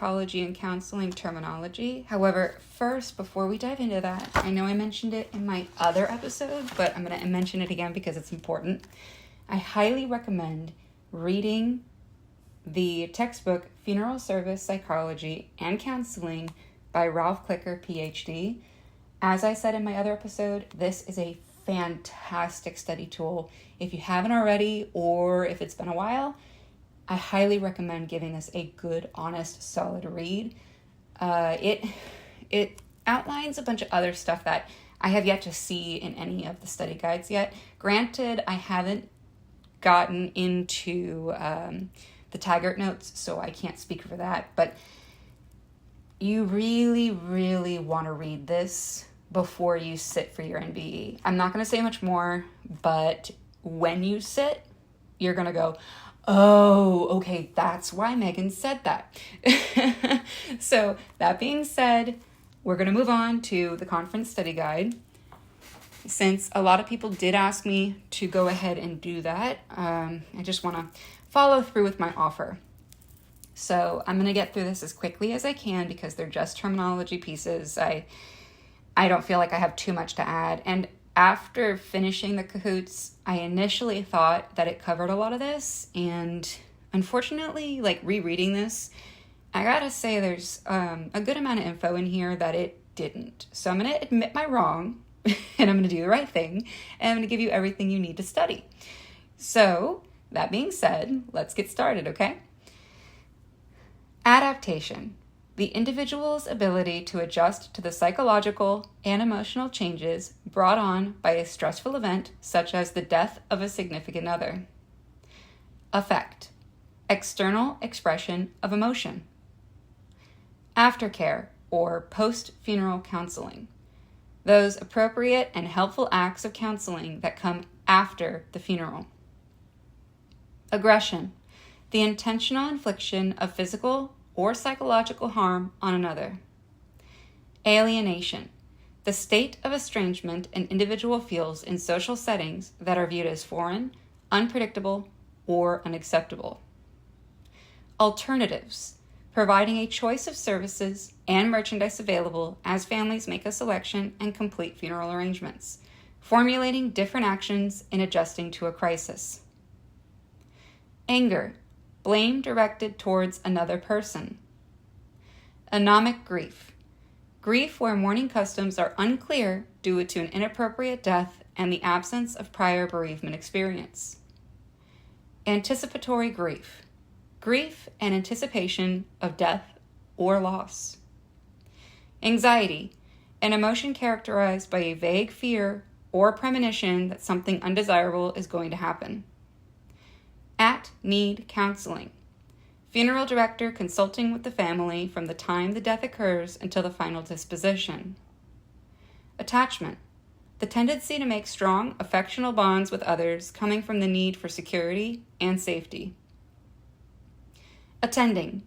psychology and counseling terminology. However, first, before we dive into that, I know I mentioned it in my other episode, but I'm going to mention it again because it's important. I highly recommend reading the textbook Funeral Service Psychology and Counseling by Ralph Klicker, Ph.D. As I said in my other episode, this is a fantastic study tool. If you haven't already, or if it's been a while, I highly recommend giving this a good, honest, solid read. It outlines a bunch of other stuff that I have yet to see in any of the study guides yet. Granted, I haven't gotten into the Taggart notes, so I can't speak for that, but you really, really want to read this before you sit for your NBE. I'm not going to say much more, but when you sit, you're going to go, oh, okay, that's why Megan said that. So that being said, we're going to move on to the conference study guide. Since a lot of people did ask me to go ahead and do that, I just want to follow through with my offer. So I'm going to get through this as quickly as I can because they're just terminology pieces. I don't feel like I have too much to add. And after finishing the KAHOOTS, I initially thought that it covered a lot of this, and unfortunately, like rereading this, I gotta say there's a good amount of info in here that it didn't. So I'm gonna admit my wrong, and I'm gonna do the right thing, and I'm gonna give you everything you need to study. So that being said, let's get started, okay? Adaptation. The individual's ability to adjust to the psychological and emotional changes brought on by a stressful event such as the death of a significant other. Affect. External expression of emotion. Aftercare or post-funeral counseling. Those appropriate and helpful acts of counseling that come after the funeral. Aggression. The intentional infliction of physical or psychological harm on another. Alienation. The state of estrangement an individual feels in social settings that are viewed as foreign, unpredictable, or unacceptable. Alternatives. Providing a choice of services and merchandise available as families make a selection and complete funeral arrangements. Formulating different actions and adjusting to a crisis. Anger. Blame directed towards another person. Anomic grief. Grief where mourning customs are unclear due to an inappropriate death and the absence of prior bereavement experience. Anticipatory grief. Grief and anticipation of death or loss. Anxiety. An emotion characterized by a vague fear or premonition that something undesirable is going to happen. At-need counseling. Funeral director consulting with the family from the time the death occurs until the final disposition. Attachment. The tendency to make strong, affectional bonds with others coming from the need for security and safety. Attending.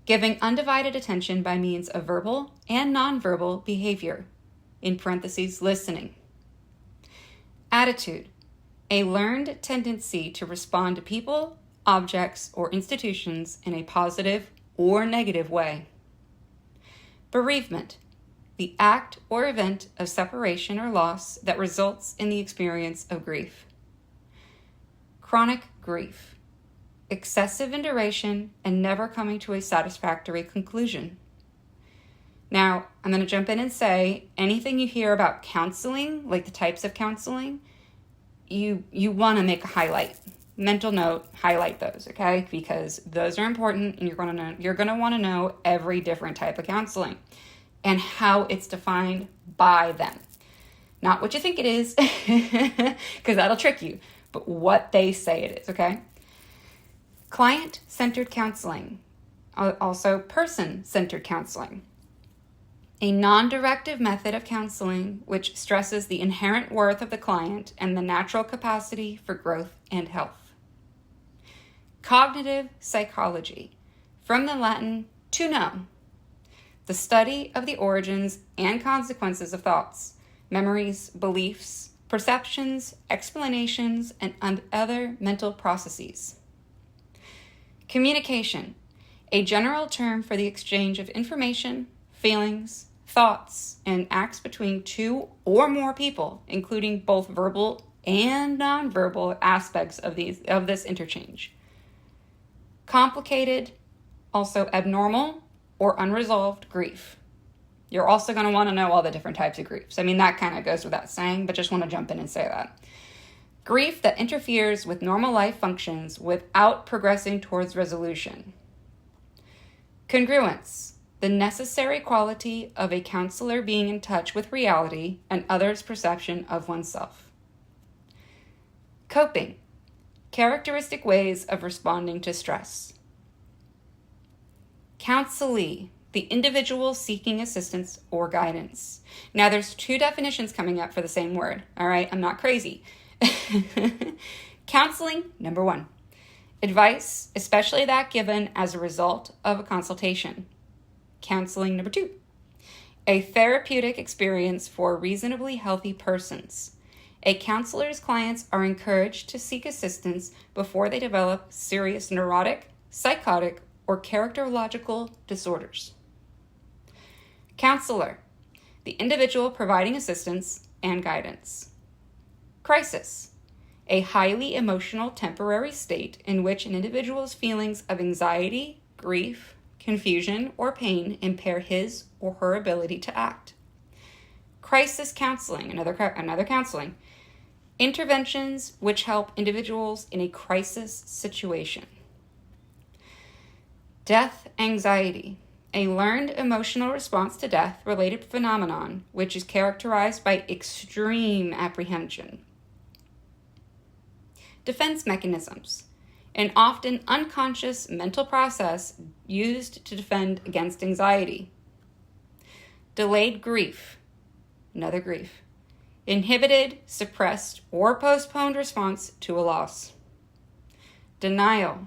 Giving undivided attention by means of verbal and nonverbal behavior, in parentheses, listening. Attitude. A learned tendency to respond to people, objects, or institutions in a positive or negative way. Bereavement. The act or event of separation or loss that results in the experience of grief. Chronic grief. Excessive in duration and never coming to a satisfactory conclusion. Now, I'm going to jump in and say anything you hear about counseling, like the types of counseling, you want to make a highlight. Mental note, highlight those, okay? Because those are important and you're going to want to know every different type of counseling and how it's defined by them. Not what you think it is, because that'll trick you, but what they say it is, okay? Client-centered counseling, also person-centered counseling. A non-directive method of counseling which stresses the inherent worth of the client and the natural capacity for growth and health. Cognitive psychology, from the Latin to know, the study of the origins and consequences of thoughts, memories, beliefs, perceptions, explanations, and other mental processes. Communication, a general term for the exchange of information, feelings, thoughts, and acts between two or more people, including both verbal and nonverbal aspects of this interchange. Complicated, also abnormal or unresolved grief. You're also going to want to know all the different types of griefs. I mean, that kind of goes without saying, but just want to jump in and say that. Grief that interferes with normal life functions without progressing towards resolution. Congruence, the necessary quality of a counselor being in touch with reality and others' perception of oneself. Coping, characteristic ways of responding to stress. Counselee, the individual seeking assistance or guidance. Now, there's two definitions coming up for the same word, all right? I'm not crazy. Counseling, number one. Advice, especially that given as a result of a consultation. Counseling, number two. A therapeutic experience for reasonably healthy persons. A counselor's clients are encouraged to seek assistance before they develop serious neurotic, psychotic, or characterological disorders. Counselor, the individual providing assistance and guidance. Crisis, a highly emotional temporary state in which an individual's feelings of anxiety, grief, confusion, or pain impair his or her ability to act. Crisis counseling, another counseling. Interventions which help individuals in a crisis situation. Death anxiety, a learned emotional response to death-related phenomenon which is characterized by extreme apprehension. Defense mechanisms, an often unconscious mental process used to defend against anxiety. Delayed grief, another grief. Inhibited, suppressed, or postponed response to a loss. Denial,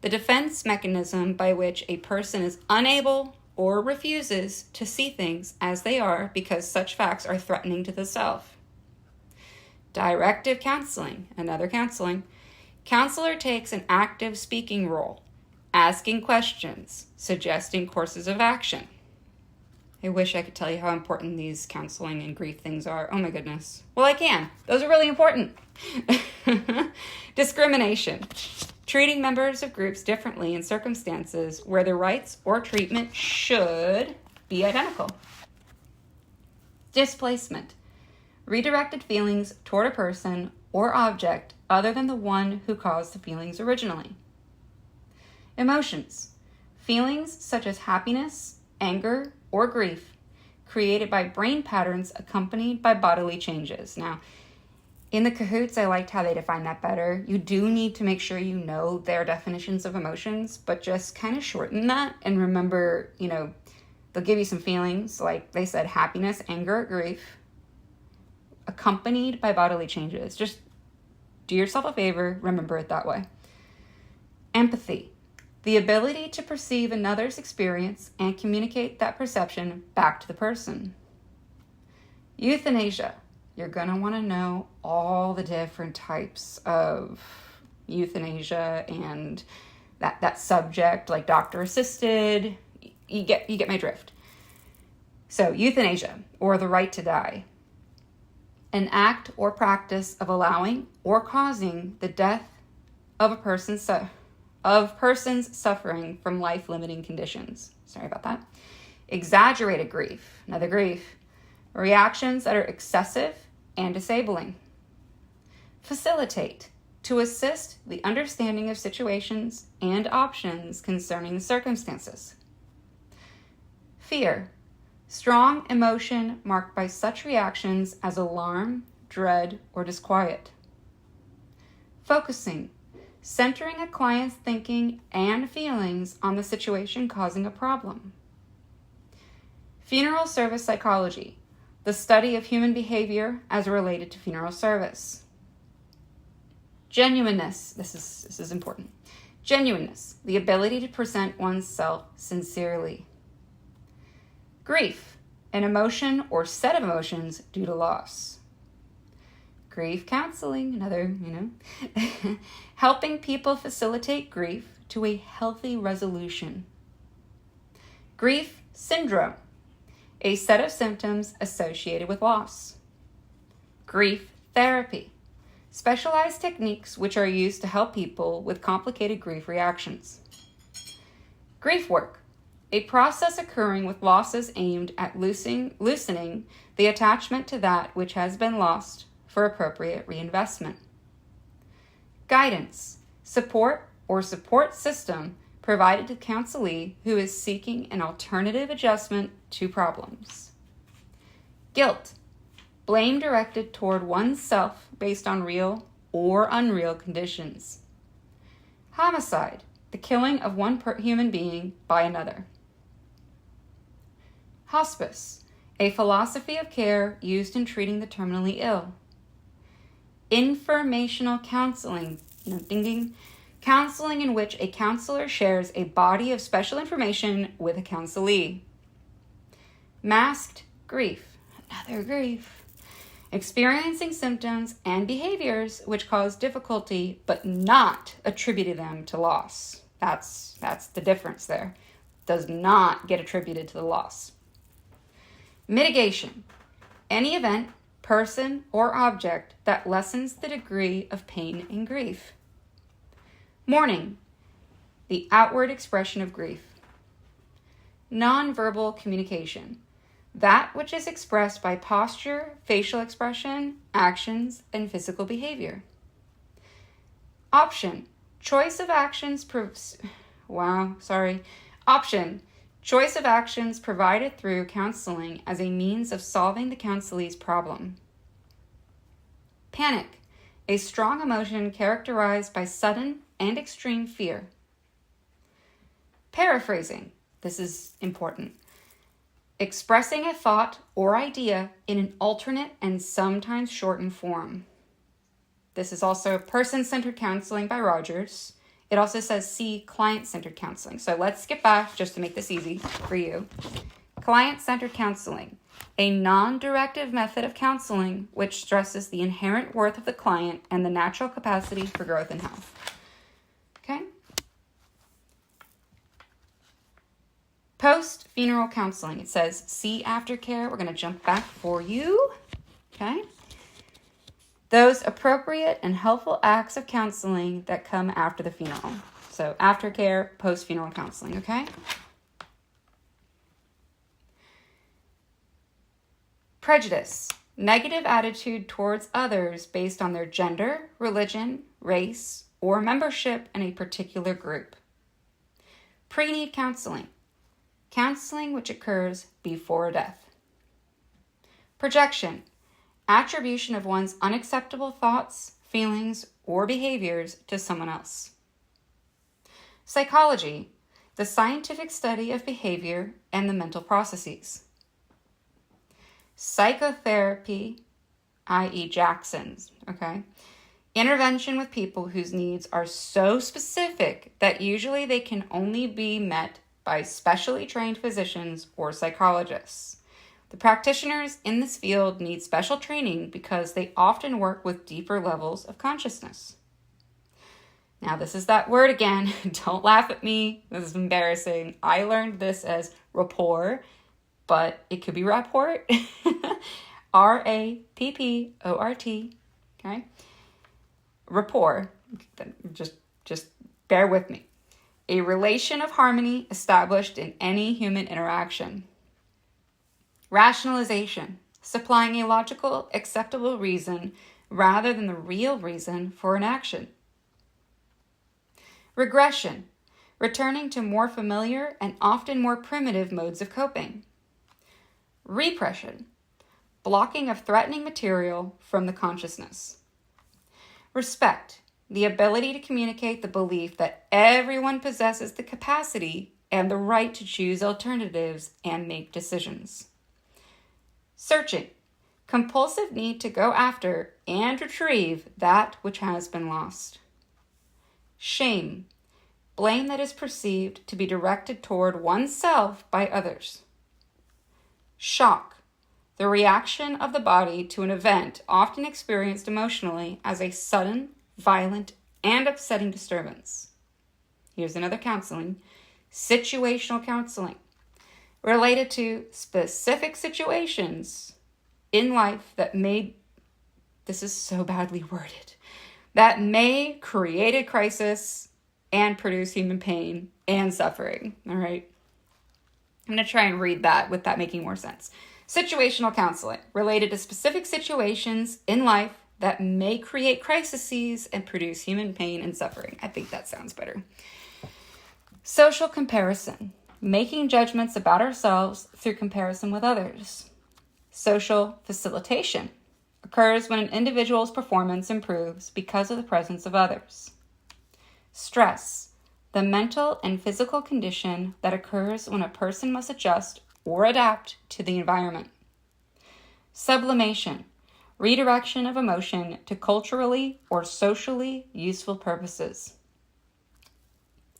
the defense mechanism by which a person is unable or refuses to see things as they are because such facts are threatening to the self. Directive counseling, another counseling. Counselor takes an active speaking role, asking questions, suggesting courses of action. I wish I could tell you how important these counseling and grief things are. Oh my goodness. Well, I can. Those are really important. Discrimination. Treating members of groups differently in circumstances where their rights or treatment should be identical. Displacement. Redirected feelings toward a person or object other than the one who caused the feelings originally. Emotions. Feelings such as happiness, anger, or grief created by brain patterns accompanied by bodily changes. Now, in the KAHOOTS, I liked how they define that better. You do need to make sure you know their definitions of emotions, but just kind of shorten that and remember, they'll give you some feelings, like they said, happiness, anger, grief, accompanied by bodily changes. Just do yourself a favor, remember it that way. Empathy, the ability to perceive another's experience and communicate that perception back to the person. Euthanasia, you're going to want to know all the different types of euthanasia and that subject, like doctor-assisted. You get my drift. So, euthanasia, or the right to die. An act or practice of allowing or causing the death of persons suffering from life-limiting conditions. Sorry about that. Exaggerated grief, another grief. Reactions that are excessive and disabling. Facilitate, to assist the understanding of situations and options concerning the circumstances. Fear, strong emotion marked by such reactions as alarm, dread, or disquiet. Focusing, centering a client's thinking and feelings on the situation causing a problem. Funeral service psychology, the study of human behavior as related to funeral service. Genuineness, this is important. Genuineness, the ability to present oneself sincerely. Grief, an emotion or set of emotions due to loss. Grief counseling, another, helping people facilitate grief to a healthy resolution. Grief syndrome, a set of symptoms associated with loss. Grief therapy, specialized techniques which are used to help people with complicated grief reactions. Grief work, a process occurring with losses aimed at loosening the attachment to that which has been lost for appropriate reinvestment. Guidance, support or support system provided to counselee who is seeking an alternative adjustment to problems. Guilt, blame directed toward oneself based on real or unreal conditions. Homicide, the killing of one human being by another. Hospice, a philosophy of care used in treating the terminally ill. Informational counseling, ding ding, counseling in which a counselor shares a body of special information with a counselee. Masked grief, another grief, experiencing symptoms and behaviors which cause difficulty but not attributing them to loss. That's the difference there. Does not get attributed to the loss. Mitigation, any event, person, or object that lessens the degree of pain and grief. Mourning, the outward expression of grief. Nonverbal communication, that which is expressed by posture, facial expression, actions, and physical behavior. Option, choice of actions choice of actions provided through counseling as a means of solving the counselee's problem. Panic, a strong emotion characterized by sudden and extreme fear. Paraphrasing, this is important, expressing a thought or idea in an alternate and sometimes shortened form. This is also person-centered counseling by Rogers. It also says see client-centered counseling. So let's skip back just to make this easy for you. Client-centered counseling, a non-directive method of counseling which stresses the inherent worth of the client and the natural capacity for growth and health. Okay? Post-funeral counseling. It says see aftercare. We're going to jump back for you. Okay? Those appropriate and helpful acts of counseling that come after the funeral. So aftercare, post-funeral counseling, okay? Prejudice, negative attitude towards others based on their gender, religion, race, or membership in a particular group. Pre-need counseling, counseling which occurs before death. Projection, attribution of one's unacceptable thoughts, feelings, or behaviors to someone else. Psychology, the scientific study of behavior and the mental processes. Psychotherapy, i.e. Jackson's, okay? Intervention with people whose needs are so specific that usually they can only be met by specially trained physicians or psychologists. The practitioners in this field need special training because they often work with deeper levels of consciousness. Now, this is that word again. Don't laugh at me. This is embarrassing. I learned this as rapport, but it could be rapport. R-A-P-P-O-R-T. Okay? Rapport. Just bear with me. A relation of harmony established in any human interaction. Rationalization, supplying a logical, acceptable reason rather than the real reason for an action. Regression, returning to more familiar and often more primitive modes of coping. Repression, blocking of threatening material from the consciousness. Respect, the ability to communicate the belief that everyone possesses the capacity and the right to choose alternatives and make decisions. Searching, compulsive need to go after and retrieve that which has been lost. Shame, blame that is perceived to be directed toward oneself by others. Shock, the reaction of the body to an event often experienced emotionally as a sudden, violent, and upsetting disturbance. here's another counseling, situational counseling, related to specific situations in life that may, this is so badly worded, that may create a crisis and produce human pain and suffering. All right. I'm going to try and read that with that making more sense. Situational counseling, related to specific situations in life that may create crises and produce human pain and suffering. I think that sounds better. Social comparison, making judgments about ourselves through comparison with others. Social facilitation occurs when an individual's performance improves because of the presence of others. Stress, the mental and physical condition that occurs when a person must adjust or adapt to the environment. Sublimation, redirection of emotion to culturally or socially useful purposes.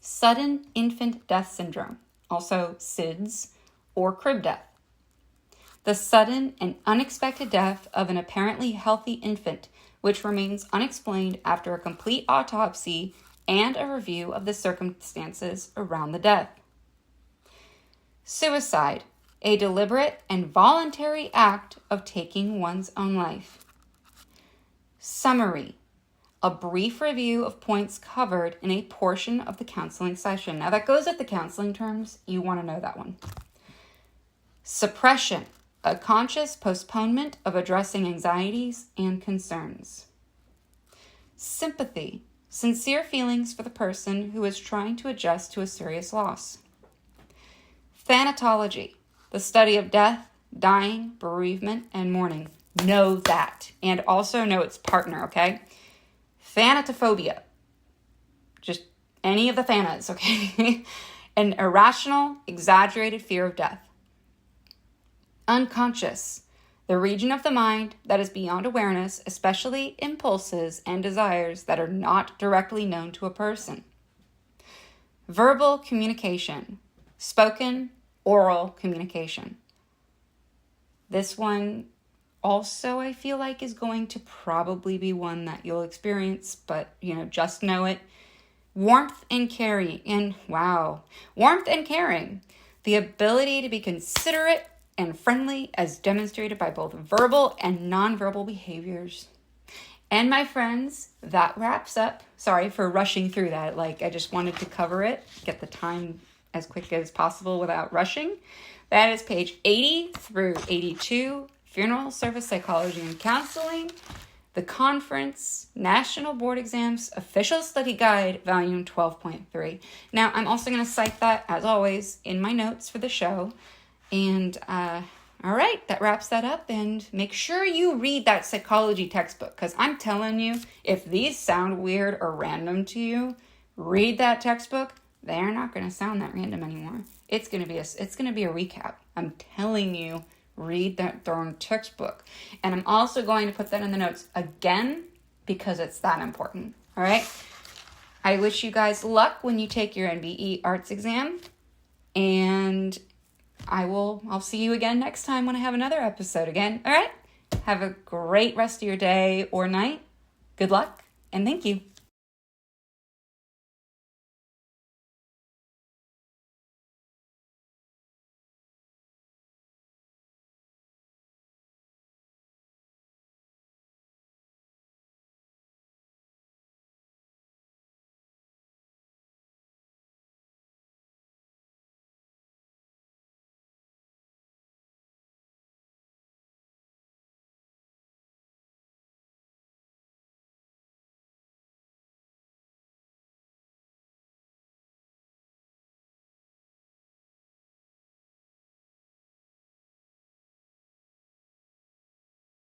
Sudden infant death syndrome, also SIDS, or crib death. The sudden and unexpected death of an apparently healthy infant, which remains unexplained after a complete autopsy and a review of the circumstances around the death. Suicide, a deliberate and voluntary act of taking one's own life. Summary, a brief review of points covered in a portion of the counseling session. Now that goes with the counseling terms. You want to know that one. Suppression, a conscious postponement of addressing anxieties and concerns. Sympathy, sincere feelings for the person who is trying to adjust to a serious loss. Thanatology, the study of death, dying, bereavement, and mourning. Know that. And also know its partner, okay? Thanatophobia. Just any of the thanas, okay? An irrational, exaggerated fear of death. Unconscious, the region of the mind that is beyond awareness, especially impulses and desires that are not directly known to a person. Verbal communication, spoken, oral communication. This one also, I feel like, is going to probably be one that you'll experience, but, just know it. Warmth and caring, warmth and caring. The ability to be considerate and friendly as demonstrated by both verbal and nonverbal behaviors. And my friends, that wraps up. Sorry for rushing through that. I just wanted to cover it, get the time as quick as possible without rushing. That is page 80 through 82, Funeral Service Psychology and Counseling, the Conference, National Board Exams, Official Study Guide, Volume 12.3. Now, I'm also going to cite that, as always, in my notes for the show. And, all right, that wraps that up. And make sure you read that psychology textbook, because I'm telling you, if these sound weird or random to you, read that textbook. They're not going to sound that random anymore. It's going to be a recap. I'm telling you, read that darn textbook. And I'm also going to put that in the notes again because it's that important. All right. I wish you guys luck when you take your NBE arts exam, and I'll see you again next time when I have another episode again. All right. Have a great rest of your day or night. Good luck and thank you.